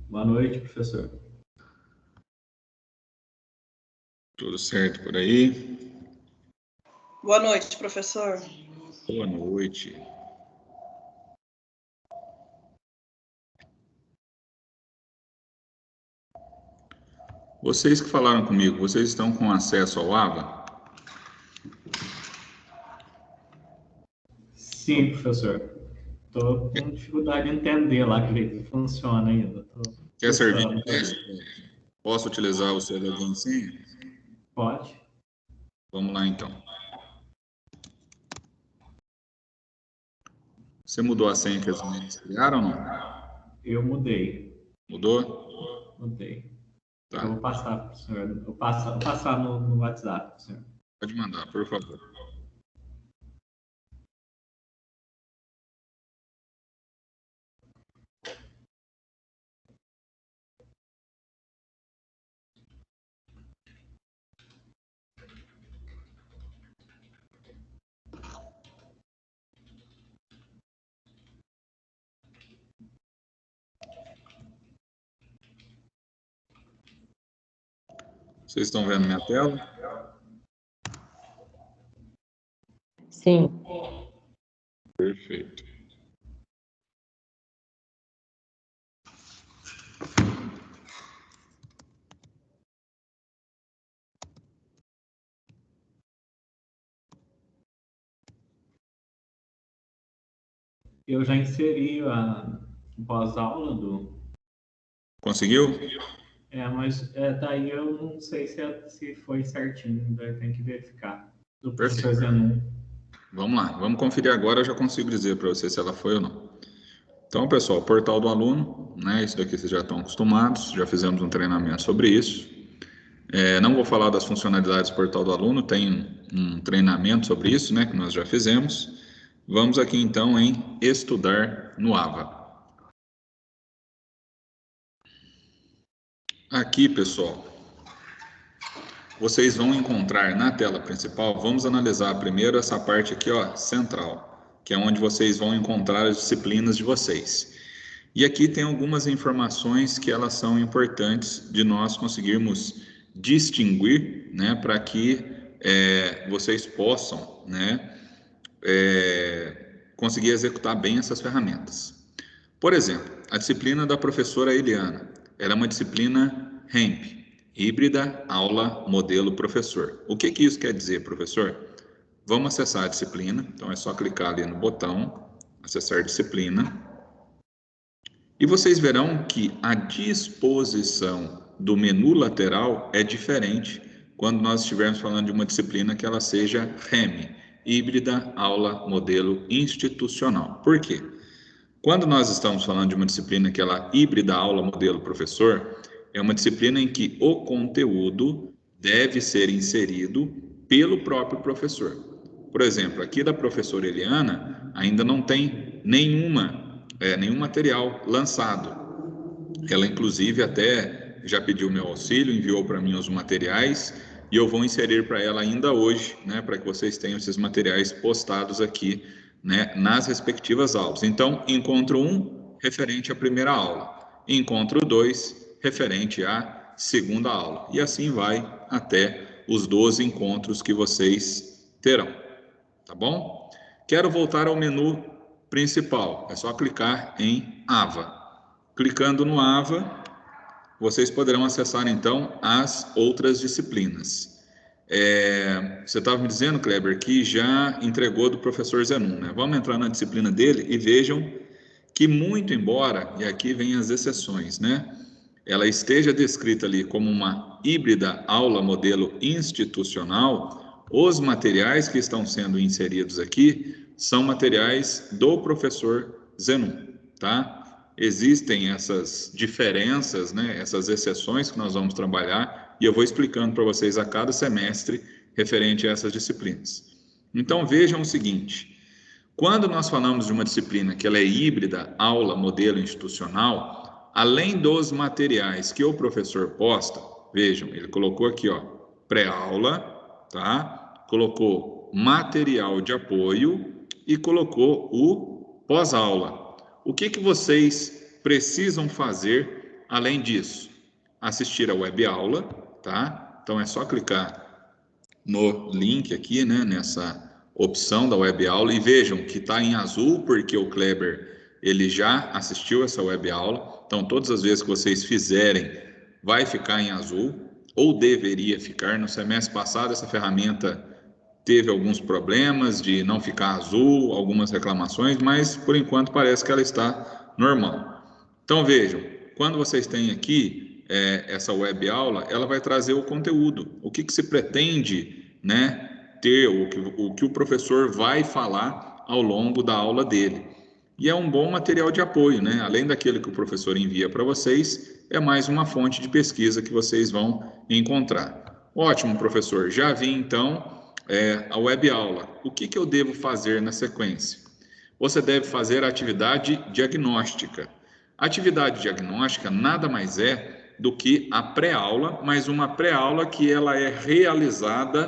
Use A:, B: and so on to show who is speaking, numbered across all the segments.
A: Boa noite, professor.
B: Tudo certo por aí?
C: Boa noite, professor.
B: Boa noite. Vocês que falaram comigo, vocês estão com acesso ao AVA?
A: Sim, professor. Estou com dificuldade de entender lá que funciona ainda.
B: Quer servir de teste? Posso utilizar o seu login e senha?
A: Pode.
B: Vamos lá, então. Você mudou a senha que as meninas criaram ou não?
A: Eu mudei.
B: Mudou?
A: Mudei.
B: Tá.
A: Eu vou passar para o senhor. Eu vou passar no WhatsApp, senhor.
B: Pode mandar, por favor. Vocês estão vendo minha tela?
D: Sim.
B: Perfeito.
A: Eu já inseri a pós-aula do...
B: Conseguiu?
A: Mas daí eu não sei se foi certinho. Daí tem que verificar. Do professor
B: Perfeito.
A: Zenon.
B: Vamos lá, vamos conferir agora, eu já consigo dizer para você se ela foi ou não. Então, pessoal, portal do aluno, né? Isso daqui vocês já estão acostumados, já fizemos um treinamento sobre isso. Não vou falar das funcionalidades do portal do aluno, tem um treinamento sobre isso, né? Que nós já fizemos. Vamos aqui então em estudar no AVA. Aqui, pessoal, vocês vão encontrar na tela principal, vamos analisar primeiro essa parte aqui, ó, central, que é onde vocês vão encontrar as disciplinas de vocês. E aqui tem algumas informações que elas são importantes de nós conseguirmos distinguir, né, para que vocês possam, né, conseguir executar bem essas ferramentas. Por exemplo, a disciplina da professora Eliana, ela é uma disciplina HEMP, híbrida, aula, modelo, professor. O que isso quer dizer, professor? Vamos acessar a disciplina, então é só clicar ali no botão, acessar disciplina, e vocês verão que a disposição do menu lateral é diferente quando nós estivermos falando de uma disciplina que ela seja HEM, híbrida, aula, modelo, institucional. Por quê? Quando nós estamos falando de uma disciplina que ela é híbrida, aula, modelo, professor, é uma disciplina em que o conteúdo deve ser inserido pelo próprio professor. Por exemplo, aqui da professora Eliana, ainda não tem nenhum material lançado. Ela, inclusive, até já pediu meu auxílio, enviou para mim os materiais e eu vou inserir para ela ainda hoje, né, para que vocês tenham esses materiais postados aqui, né, nas respectivas aulas. Então, encontro 1, referente à primeira aula. Encontro 2, referente à segunda aula. E assim vai até os 12 encontros que vocês terão. Tá bom? Quero voltar ao menu principal. É só clicar em AVA. Clicando no AVA, vocês poderão acessar então as outras disciplinas. Você estava me dizendo, Kleber, que já entregou do professor Zenon, né? Vamos entrar na disciplina dele e vejam que, muito embora, e aqui vem as exceções, né? Ela esteja descrita ali como uma híbrida aula modelo institucional, os materiais que estão sendo inseridos aqui são materiais do professor Zenon, tá? Existem essas diferenças, né, essas exceções que nós vamos trabalhar, e eu vou explicando para vocês a cada semestre referente a essas disciplinas. Então vejam o seguinte: quando nós falamos de uma disciplina que ela é híbrida, aula, modelo institucional, além dos materiais que o professor posta, vejam, ele colocou aqui, ó, pré-aula, tá? Colocou material de apoio e colocou o pós-aula. O que vocês precisam fazer além disso? Assistir a web aula, tá? Então é só clicar no link aqui, né, nessa opção da web aula, e vejam que está em azul porque o Kleber ele já assistiu essa web aula. Então todas as vezes que vocês fizerem vai ficar em azul, ou deveria ficar. No semestre passado essa ferramenta teve alguns problemas de não ficar azul, algumas reclamações, mas por enquanto parece que ela está normal. Então vejam, quando vocês têm aqui essa web aula, ela vai trazer o conteúdo, o que se pretende, né, ter, o que o professor vai falar ao longo da aula dele. E é um bom material de apoio, né? Além daquele que o professor envia para vocês, é mais uma fonte de pesquisa que vocês vão encontrar. Ótimo, professor. Já vi então a web aula. O que eu devo fazer na sequência? Você deve fazer a atividade diagnóstica. A atividade diagnóstica nada mais é do que a pré-aula, mas uma pré-aula que ela é realizada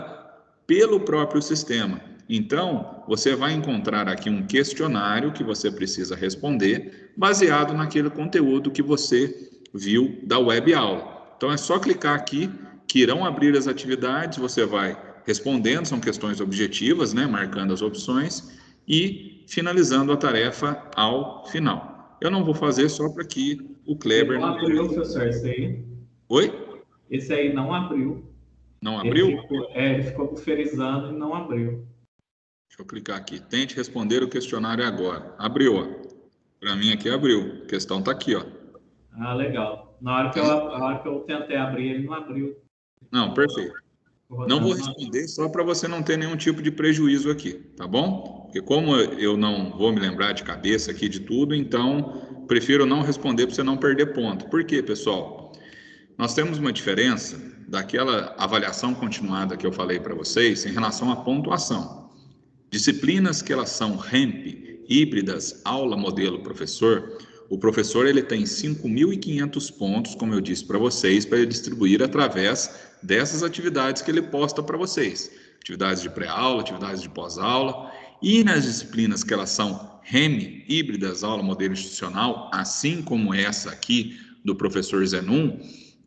B: pelo próprio sistema. Então, você vai encontrar aqui um questionário que você precisa responder, baseado naquele conteúdo que você viu da web aula. Então, é só clicar aqui, que irão abrir as atividades, você vai respondendo, são questões objetivas, né, marcando as opções e finalizando a tarefa ao final. Eu não vou fazer só para que o Kleber...
A: Não abriu, professor, esse aí?
B: Oi?
A: Esse aí não abriu.
B: Não abriu?
A: Ele ficou buferizando e não abriu.
B: Deixa eu clicar aqui. Tente responder o questionário agora. Abriu, ó. Para mim aqui abriu. A questão está aqui, ó.
A: Ah, legal. Na hora que eu tentei abrir, ele não abriu.
B: Não, perfeito. Não vou responder só para você não ter nenhum tipo de prejuízo aqui, tá bom? Porque como eu não vou me lembrar de cabeça aqui de tudo, então prefiro não responder para você não perder ponto. Por quê, pessoal? Nós temos uma diferença daquela avaliação continuada que eu falei para vocês em relação à pontuação. Disciplinas que elas são REMP, híbridas, aula, modelo, professor, o professor ele tem 5.500 pontos, como eu disse para vocês, para distribuir através dessas atividades que ele posta para vocês. Atividades de pré-aula, atividades de pós-aula. E nas disciplinas que elas são REM, híbridas, aula, modelo institucional, assim como essa aqui do professor Zenum,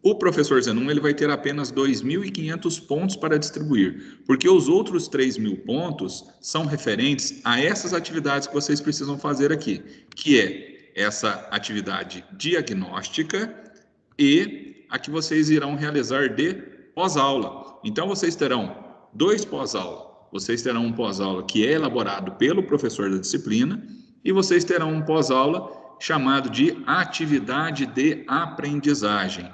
B: o professor Zenum ele vai ter apenas 2.500 pontos para distribuir, porque os outros 3.000 pontos são referentes a essas atividades que vocês precisam fazer aqui, que é essa atividade diagnóstica e a que vocês irão realizar de pós-aula. Então, vocês terão 2 pós-aula. Vocês terão um pós-aula que é elaborado pelo professor da disciplina e vocês terão um pós-aula chamado de atividade de aprendizagem,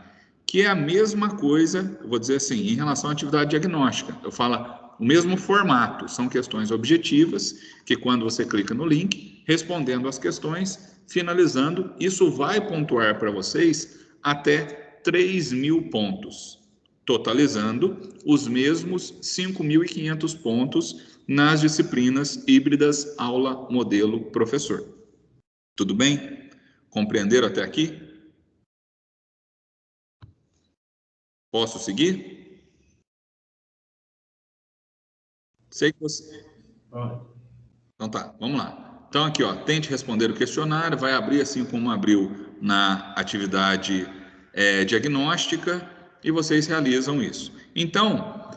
B: que é a mesma coisa, eu vou dizer assim, em relação à atividade diagnóstica. Eu falo o mesmo formato, são questões objetivas, que quando você clica no link, respondendo as questões, finalizando, isso vai pontuar para vocês até 3.000 pontos, totalizando os mesmos 5.500 pontos nas disciplinas híbridas, aula, modelo, professor. Tudo bem? Compreenderam até aqui? Posso seguir? Sei que você... Então tá, vamos lá. Então aqui, ó, tente responder o questionário, vai abrir assim como abriu na atividade diagnóstica e vocês realizam isso. Então,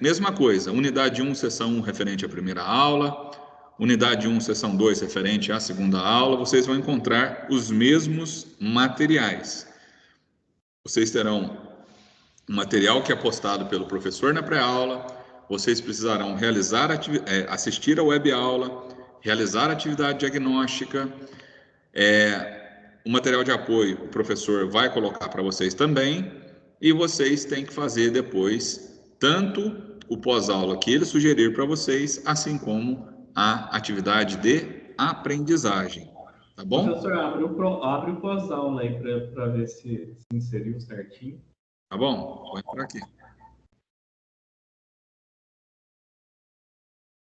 B: mesma coisa, unidade 1, seção 1, referente à primeira aula, unidade 1, seção 2, referente à segunda aula, vocês vão encontrar os mesmos materiais. Vocês terão um material que é postado pelo professor na pré-aula, vocês precisarão assistir a web aula, realizar a atividade diagnóstica, o material de apoio o professor vai colocar para vocês também, e vocês têm que fazer depois tanto o pós-aula que ele sugerir para vocês, assim como a atividade de aprendizagem, tá bom?
A: Professor, abre o pós-aula aí para ver se inseriu certinho.
B: Tá bom? Vou entrar aqui.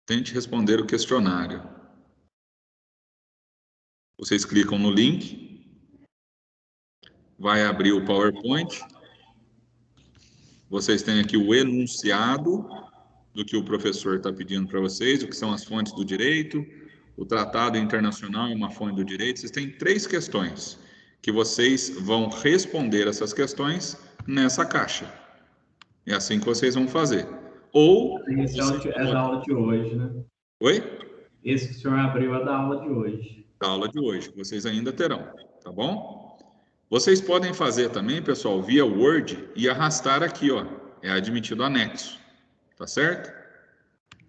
B: Tente responder o questionário. Vocês clicam no link, vai abrir o PowerPoint. Vocês têm aqui o enunciado do que o professor está pedindo para vocês, o que são as fontes do direito, o Tratado Internacional é uma fonte do direito, vocês têm 3 questões que vocês vão responder essas questões nessa caixa. É assim que vocês vão fazer. Ou...
A: Esse é da aula de hoje, né?
B: Oi?
A: Esse que o senhor abriu é da aula de hoje.
B: Da aula de hoje, que vocês ainda terão, tá bom? Vocês podem fazer também, pessoal, via Word e arrastar aqui, ó. É admitido anexo, tá certo?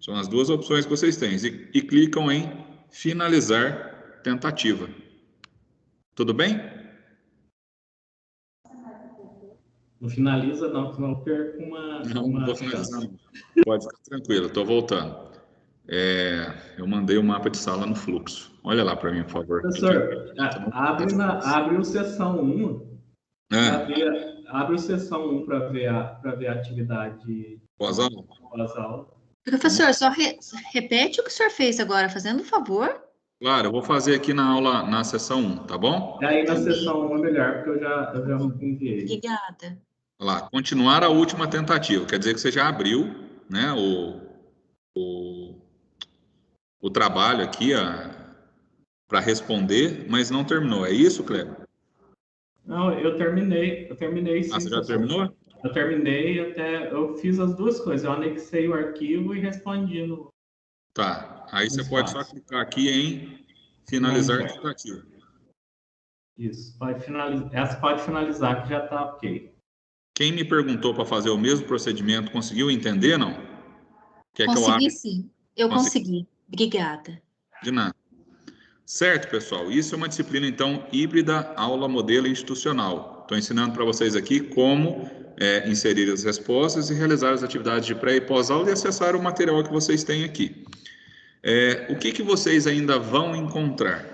B: São as 2 opções que vocês têm. E clicam em finalizar tentativa. Tudo bem?
A: Não finaliza não, senão eu perco uma...
B: Não vou finalizar não. Pode ficar tranquilo, estou voltando. Eu mandei o mapa de sala no fluxo. Olha lá para mim, por favor.
A: Professor, abre o sessão 1. Abre o sessão 1 para ver a atividade
B: pós-aula.
D: Professor, só repete o que o senhor fez agora, fazendo um favor.
B: Claro, eu vou fazer aqui na aula, na sessão 1, tá bom?
A: Aí na sessão 1 é melhor, porque eu já não enviei.
D: Obrigada.
B: Olha lá, continuar a última tentativa. Quer dizer que você já abriu, né, o trabalho aqui para responder, mas não terminou. É isso, Cleber?
A: Não, eu terminei sim.
B: Você já terminou?
A: Eu terminei, eu fiz as 2 coisas. Eu anexei o arquivo e respondi no...
B: Tá, aí você pode só clicar aqui em finalizar a tentativa.
A: Isso, pode finalizar. Essa pode finalizar, que já está ok.
B: Quem me perguntou para fazer o mesmo procedimento, conseguiu entender, não?
D: Consegui sim, eu consegui. Obrigada.
B: De nada. Certo, pessoal? Isso é uma disciplina, então, híbrida, aula modelo institucional. Estou ensinando para vocês aqui como inserir as respostas e realizar as atividades de pré e pós-aula e acessar o material que vocês têm aqui. O que vocês ainda vão encontrar?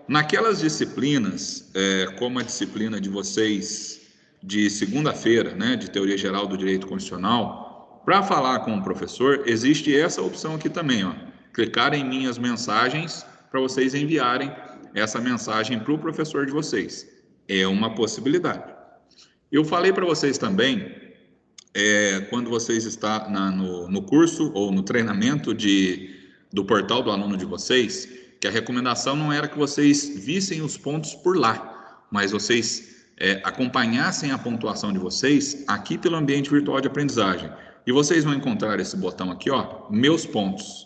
B: Naquelas disciplinas, como a disciplina de vocês de segunda-feira, né, de Teoria Geral do Direito Constitucional, para falar com o professor, existe essa opção aqui também, ó. Clicar em minhas mensagens para vocês enviarem essa mensagem para o professor de vocês. É uma possibilidade. Eu falei para vocês também, quando vocês estão no curso ou no treinamento do portal do aluno de vocês, que a recomendação não era que vocês vissem os pontos por lá, mas vocês acompanhassem a pontuação de vocês aqui pelo ambiente virtual de aprendizagem. E vocês vão encontrar esse botão aqui, ó, meus pontos.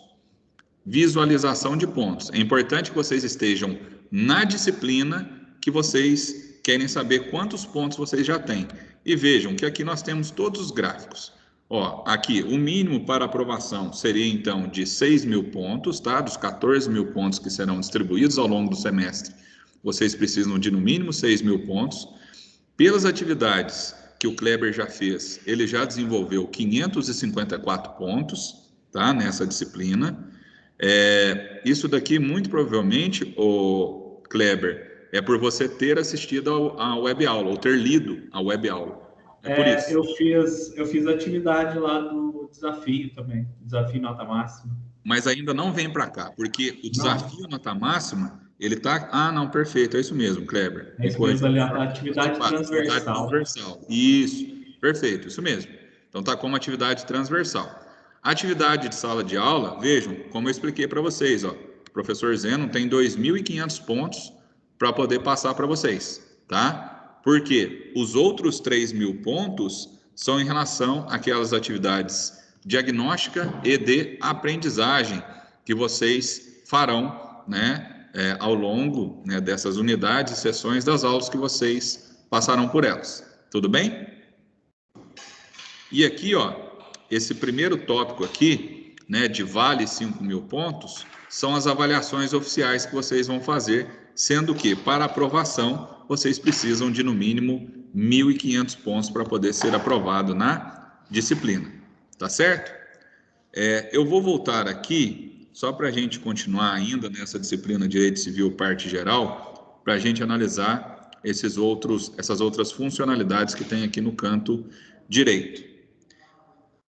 B: Visualização de pontos. É importante que vocês estejam na disciplina que vocês querem saber quantos pontos vocês já têm. E vejam que aqui nós temos todos os gráficos. Ó, aqui, o mínimo para aprovação seria, então, de 6.000 pontos, tá? Dos 14.000 pontos que serão distribuídos ao longo do semestre. Vocês precisam de, no mínimo, 6.000 pontos. Pelas atividades que o Kleber já fez, ele já desenvolveu 554 pontos, tá? Nessa disciplina. Isso daqui, muito provavelmente, o Kleber, é por você ter assistido a web-aula, ou ter lido a web-aula. Por isso.
A: Eu fiz a atividade lá do desafio também, desafio nota máxima.
B: Mas ainda não vem para cá, porque o desafio nota máxima, ele tá... Ah, não, perfeito, é isso mesmo, Kleber.
A: É isso mesmo, ali, a atividade transversal.
B: Isso, perfeito, isso mesmo. Então tá como atividade transversal. Atividade de sala de aula, vejam, como eu expliquei para vocês, ó, o professor Zeno tem 2.500 pontos para poder passar para vocês, tá? Porque os outros 3.000 pontos são em relação àquelas atividades diagnóstica e de aprendizagem que vocês farão, né, ao longo, né, dessas unidades e sessões das aulas que vocês passarão por elas. Tudo bem? E aqui, ó, esse primeiro tópico aqui, né, de vale 5.000 pontos, são as avaliações oficiais que vocês vão fazer, sendo que, para aprovação, vocês precisam de, no mínimo, 1.500 pontos para poder ser aprovado na disciplina. Tá certo? Eu vou voltar aqui, só para a gente continuar ainda nessa disciplina Direito Civil, parte geral, para a gente analisar essas outras funcionalidades que tem aqui no canto direito.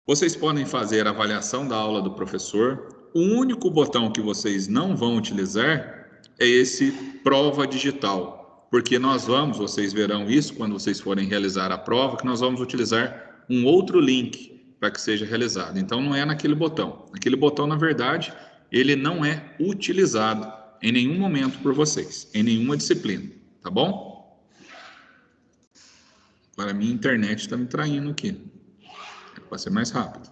B: Vocês podem fazer a avaliação da aula do professor. O único botão que vocês não vão utilizar é esse prova digital, porque vocês verão isso quando vocês forem realizar a prova, que nós vamos utilizar um outro link para que seja realizado. Então, não é naquele botão. Aquele botão, na verdade, ele não é utilizado em nenhum momento por vocês, em nenhuma disciplina, tá bom? Agora, a minha internet está me traindo aqui. É para ser mais rápido.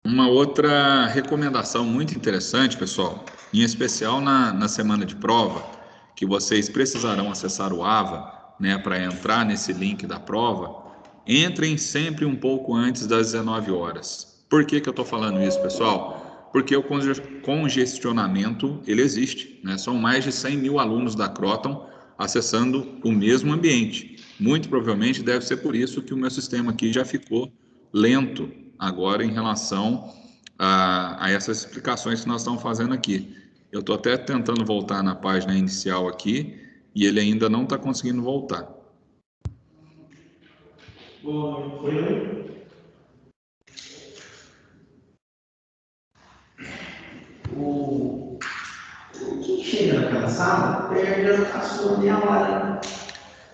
B: Uma outra recomendação muito interessante, pessoal, em especial na semana de prova, que vocês precisarão acessar o AVA, né, para entrar nesse link da prova, entrem sempre um pouco antes das 19 horas. Por que que eu estou falando isso, pessoal? Porque o congestionamento, ele existe, né? São mais de 100 mil alunos da Croton acessando o mesmo ambiente. Muito provavelmente deve ser por isso que o meu sistema aqui já ficou lento agora em relação a essas explicações que nós estamos fazendo aqui. Eu estou até tentando voltar na página inicial aqui e ele ainda não está conseguindo voltar.
E: O que chega naquela sala perde a sua meia hora.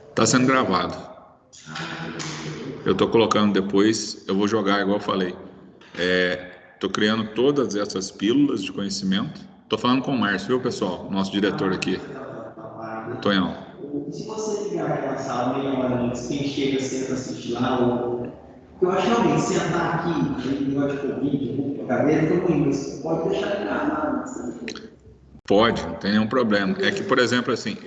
B: Está sendo gravado. Eu estou colocando depois, eu vou jogar igual eu falei. Estou criando todas essas pílulas de conhecimento. Estou falando com o Márcio, viu, pessoal? Nosso diretor aqui. Tonhão.
E: Se você ligar aquela sala meia hora antes, quem chega senta assistir lá, eu acho que realmente sentar aqui, negócio de Covid, a cadeira, foi ruim, mas pode deixar ligado.
B: Pode, não tem nenhum problema. É que, por exemplo, assim,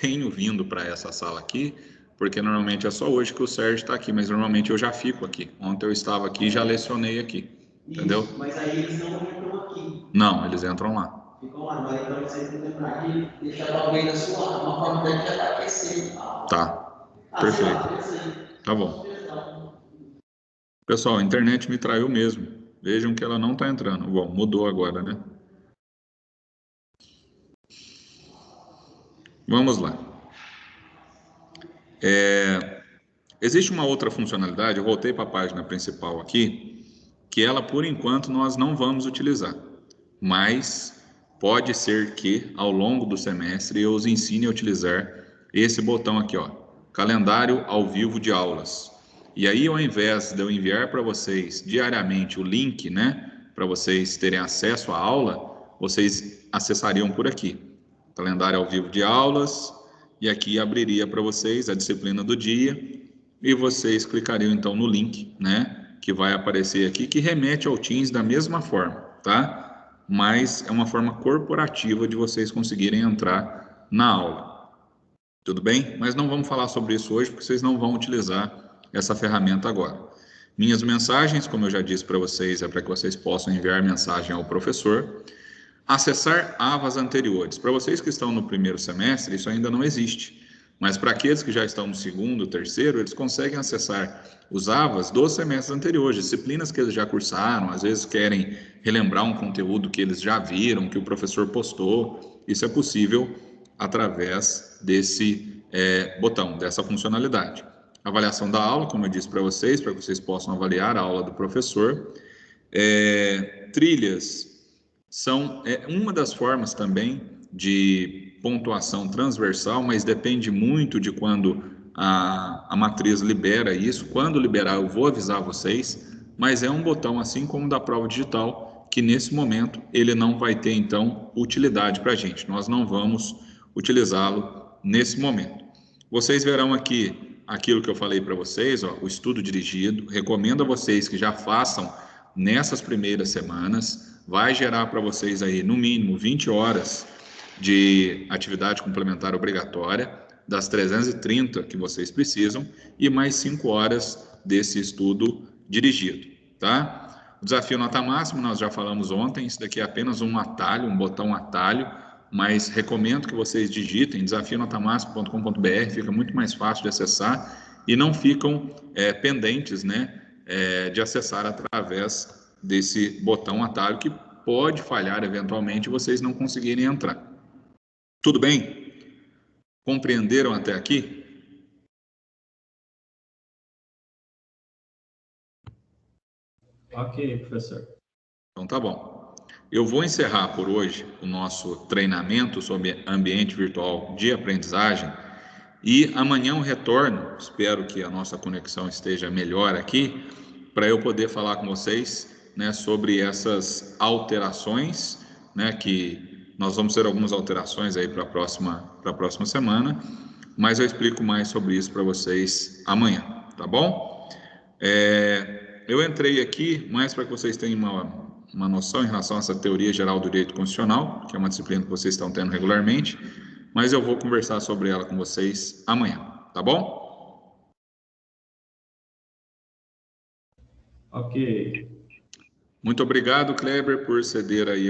B: tenho vindo para essa sala aqui, porque normalmente é só hoje que o Sérgio está aqui, mas normalmente eu já fico aqui. Ontem eu estava aqui e já lecionei aqui, entendeu?
E: Isso, mas aí eles não entram aqui.
B: Não, eles entram lá.
E: Ficam lá, mas então você tem que lembrar que deixar talvez a sua uma forma de já está aquecendo.
B: Tá, perfeito. Tá bom. Pessoal, a internet me traiu mesmo. Vejam que ela não está entrando. Bom, mudou agora, né? Vamos lá. Existe uma outra funcionalidade, eu voltei para a página principal aqui, que ela, por enquanto, nós não vamos utilizar. Mas pode ser que, ao longo do semestre, eu os ensine a utilizar esse botão aqui, ó, calendário ao vivo de aulas. E aí, ao invés de eu enviar para vocês diariamente o link, né, para vocês terem acesso à aula, vocês acessariam por aqui, calendário ao vivo de aulas, e aqui abriria para vocês a disciplina do dia, e vocês clicariam então no link, né, que vai aparecer aqui, que remete ao Teams da mesma forma, tá? Mas é uma forma corporativa de vocês conseguirem entrar na aula. Tudo bem? Mas não vamos falar sobre isso hoje, porque vocês não vão utilizar essa ferramenta agora. Minhas mensagens, como eu já disse para vocês, é para que vocês possam enviar mensagem ao professor. Acessar AVAs anteriores. Para vocês que estão no primeiro semestre, isso ainda não existe. Mas para aqueles que já estão no segundo, terceiro, eles conseguem acessar os AVAs dos semestres anteriores, disciplinas que eles já cursaram, às vezes querem relembrar um conteúdo que eles já viram, que o professor postou. Isso é possível através desse botão, dessa funcionalidade. Avaliação da aula, como eu disse para que vocês possam avaliar a aula do professor. Trilhas são uma das formas também de pontuação transversal, mas depende muito de quando a matriz libera isso. Quando liberar, eu vou avisar vocês, mas é um botão, assim como da prova digital, que nesse momento ele não vai ter, então, utilidade para a gente. Nós não vamos utilizá-lo nesse momento. Vocês verão aqui aquilo que eu falei para vocês, ó, o estudo dirigido. Recomendo a vocês que já façam nessas primeiras semanas. Vai gerar para vocês aí, no mínimo, 20 horas de atividade complementar obrigatória, das 330 que vocês precisam, e mais 5 horas desse estudo dirigido, tá? O desafio nota máxima, nós já falamos ontem, isso daqui é apenas um atalho, um botão atalho, mas recomendo que vocês digitem desafionotamáxima.com.br, fica muito mais fácil de acessar, e não ficam pendentes, né, de acessar através desse botão atalho, que pode falhar eventualmente e vocês não conseguirem entrar. Tudo bem? Compreenderam até aqui?
A: Ok, professor.
B: Então tá bom. Eu vou encerrar por hoje o nosso treinamento sobre ambiente virtual de aprendizagem E amanhã eu retorno, espero que a nossa conexão esteja melhor aqui, para eu poder falar com vocês, né, sobre essas alterações, né, que nós vamos ter algumas alterações aí para a próxima semana, mas eu explico mais sobre isso para vocês amanhã, tá bom? Eu entrei aqui mais para que vocês tenham uma noção em relação a essa teoria geral do direito constitucional, que é uma disciplina que vocês estão tendo regularmente, mas eu vou conversar sobre ela com vocês amanhã, tá bom?
A: Ok.
B: Muito obrigado, Kleber, por ceder aí